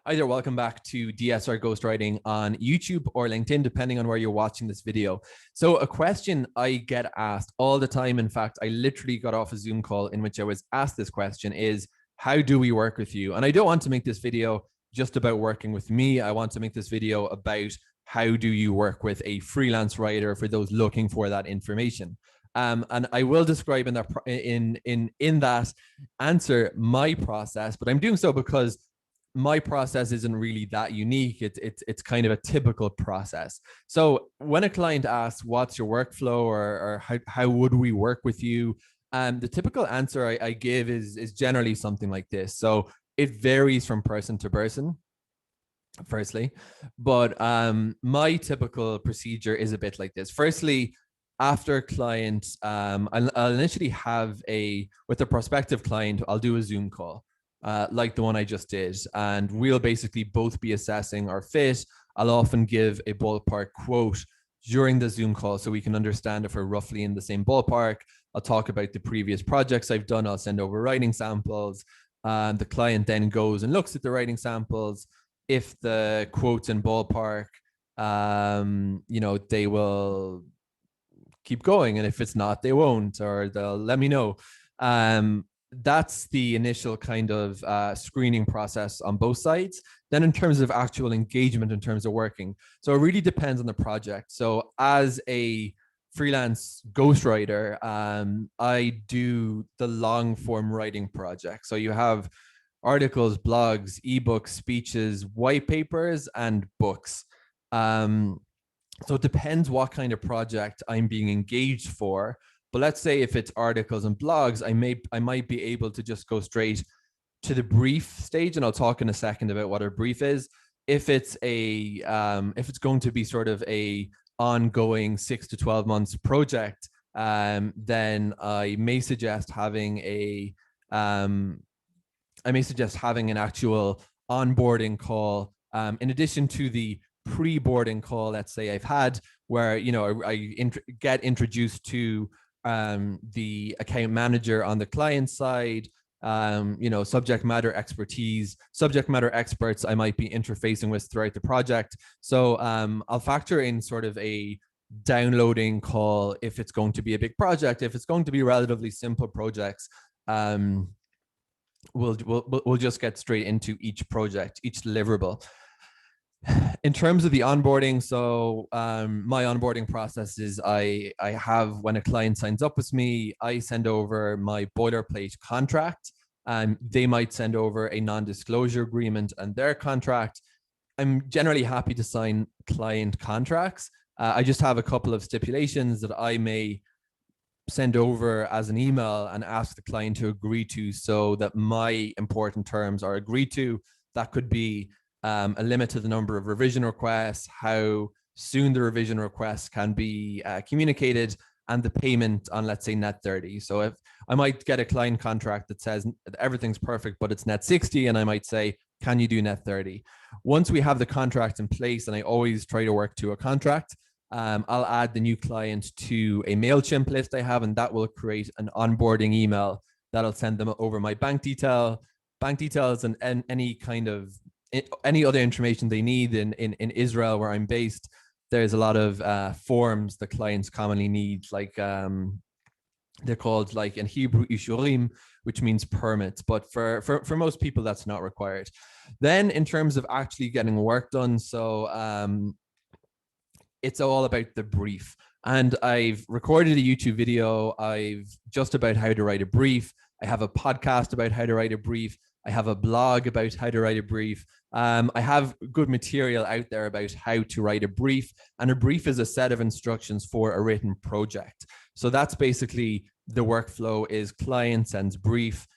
Hi there, welcome back to DSR Ghostwriting on YouTube or LinkedIn, depending on where you're watching this video. So a question I get asked all the time, in fact, I literally got off a Zoom call in which I was asked this question is, how do we work with you? And I don't want to make this video just about working with me. I want to make this video about how do you work with a freelance writer for those looking for that information. And I will describe in that answer my process, but I'm doing so because my process isn't really that unique. It's kind of a typical process. So when a client asks, what's your workflow or how would we work with you? The typical answer I give is generally something like this. So it varies from person to person, firstly, but my typical procedure is a bit like this. Firstly, after clients, I'll initially have with a prospective client, I'll do a Zoom call. Like the one I just did, and we'll basically both be assessing our fit. I'll often give a ballpark quote during the Zoom call so we can understand if we're roughly in the same ballpark. I'll talk about the previous projects I've done. I'll send over writing samples. The client then goes and looks at the writing samples. If the quote's in ballpark, they will keep going, and if it's not, they won't, or they'll let me know. That's the initial kind of screening process on both sides. Then in terms of actual engagement, in terms of working, so it really depends on the project. So as a freelance ghostwriter, I do the long form writing project. So you have articles, blogs, ebooks, speeches, white papers, and books. So it depends what kind of project I'm being engaged for. But let's say if it's articles and blogs, I might be able to just go straight to the brief stage, and I'll talk in a second about what a brief is. If it's going to be sort of a ongoing 6 to 12 months project, then I may suggest having an actual onboarding call, in addition to the pre-boarding call, let's say I've had, where I get introduced to the account manager on the client side, subject matter experts I might be interfacing with throughout the project. So I'll factor in sort of a downloading call if it's going to be a big project. If it's going to be relatively simple projects, we'll just get straight into each project, each deliverable. In terms of the onboarding, so my onboarding process is I have, when a client signs up with me, I send over my boilerplate contract. They might send over a non-disclosure agreement and their contract. I'm generally happy to sign client contracts. I just have a couple of stipulations that I may send over as an email and ask the client to agree to, so that my important terms are agreed to. That could be a limit to the number of revision requests, how soon the revision requests can be communicated, and the payment on, let's say, net 30. So if I might get a client contract that says everything's perfect, but it's net 60, and I might say, can you do net 30? Once we have the contract in place, and I always try to work to a contract, I'll add the new client to a MailChimp list I have, and that will create an onboarding email that'll send them over my bank details and any other information they need. In Israel, where I'm based, there's a lot of forms the clients commonly need, like they're called, like in Hebrew, ishurim, which means permits, but for most people that's not required. Then in terms of actually getting work done, so it's all about the brief. And I've recorded a YouTube video. I've just about how to write a brief. I have a podcast about how to write a brief. I have a blog about how to write a brief. I have good material out there about how to write a brief. And a brief is a set of instructions for a written project. So that's basically the workflow: is client sends brief.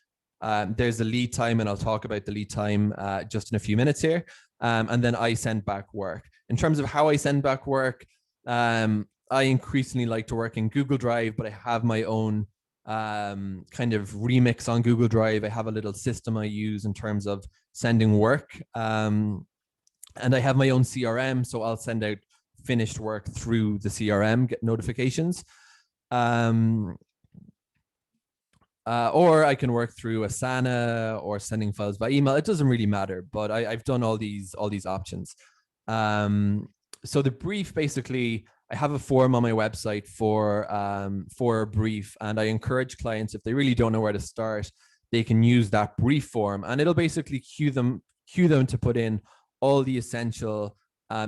There's a lead time, and I'll talk about the lead time just in a few minutes here. And then I send back work. In terms of how I send back work, I increasingly like to work in Google Drive, but I have my own kind of remix on Google Drive. I have a little system I use in terms of sending work. And I have my own CRM, so I'll send out finished work through the CRM, get notifications. or I can work through Asana or sending files by email. It doesn't really matter, but I've done all these options. So the brief, basically, I have a form on my website for a brief, and I encourage clients, if they really don't know where to start, they can use that brief form, and it'll basically cue them to put in all the essential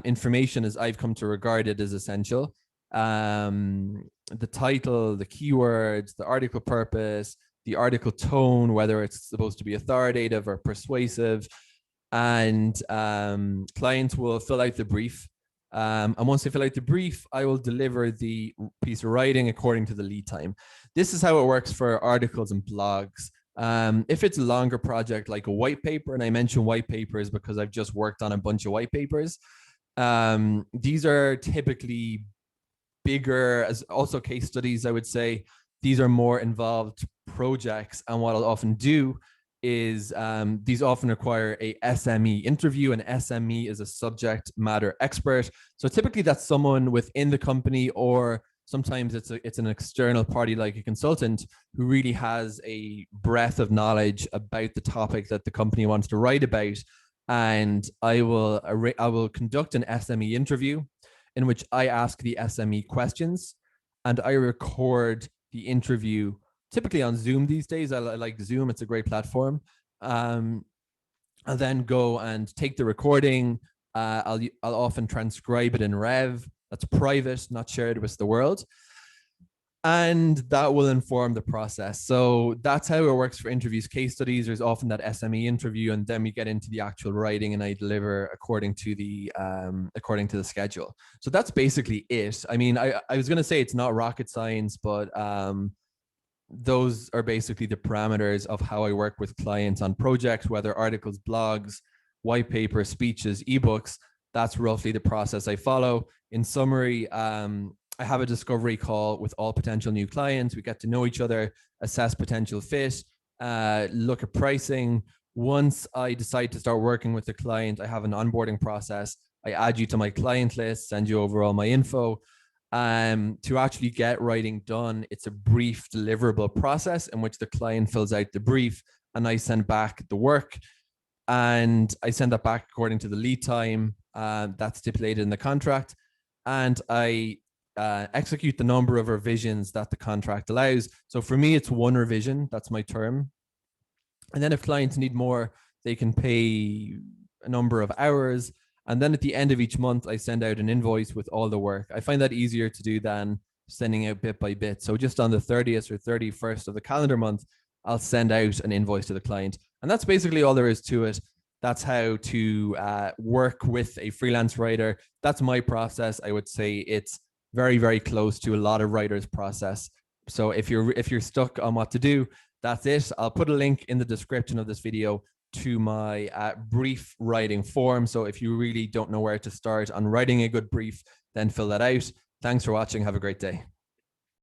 information, as I've come to regard it as essential. The title, the keywords, the article purpose, the article tone, whether it's supposed to be authoritative or persuasive, and clients will fill out the brief. And once they fill out the brief, I will deliver the piece of writing according to the lead time. This is how it works for articles and blogs. If it's a longer project like a white paper, and I mention white papers because I've just worked on a bunch of white papers, these are typically bigger, as also case studies, I would say. These are more involved projects, and what I'll often do is these often require a SME interview. An SME is a subject matter expert. So typically that's someone within the company, or sometimes it's an external party like a consultant who really has a breadth of knowledge about the topic that the company wants to write about. And I will conduct an SME interview in which I ask the SME questions, and I record the interview, typically on Zoom these days. I like Zoom, it's a great platform. I'll then go and take the recording. I'll often transcribe it in Rev. That's private, not shared with the world. And that will inform the process. So that's how it works for interviews. Case studies, there's often that SME interview, and then we get into the actual writing, and I deliver according to the schedule. So that's basically it. I mean, I was going to say it's not rocket science, but those are basically the parameters of how I work with clients on projects, whether articles, blogs, white papers, speeches, ebooks. That's roughly the process I follow. In summary, I have a discovery call with all potential new clients. We get to know each other, assess potential fit, look at pricing. Once I decide to start working with the client, I have an onboarding process. I add you to my client list, send you over all my info. To actually get writing done, it's a brief deliverable process in which the client fills out the brief, and I send back the work, and I send that back according to the lead time that's stipulated in the contract. And I execute the number of revisions that the contract allows. So for me, it's one revision. That's my term. And then if clients need more, they can pay a number of hours. And then at the end of each month, I send out an invoice with all the work. I find that easier to do than sending out bit by bit. So just on the 30th or 31st of the calendar month, I'll send out an invoice to the client. And that's basically all there is to it. That's how to work with a freelance writer. That's my process. I would say it's very, very close to a lot of writers' process. So if you're stuck on what to do, that's it. I'll put a link in the description of this video to my brief writing form. So if you really don't know where to start on writing a good brief, then fill that out. Thanks for watching. Have a great day.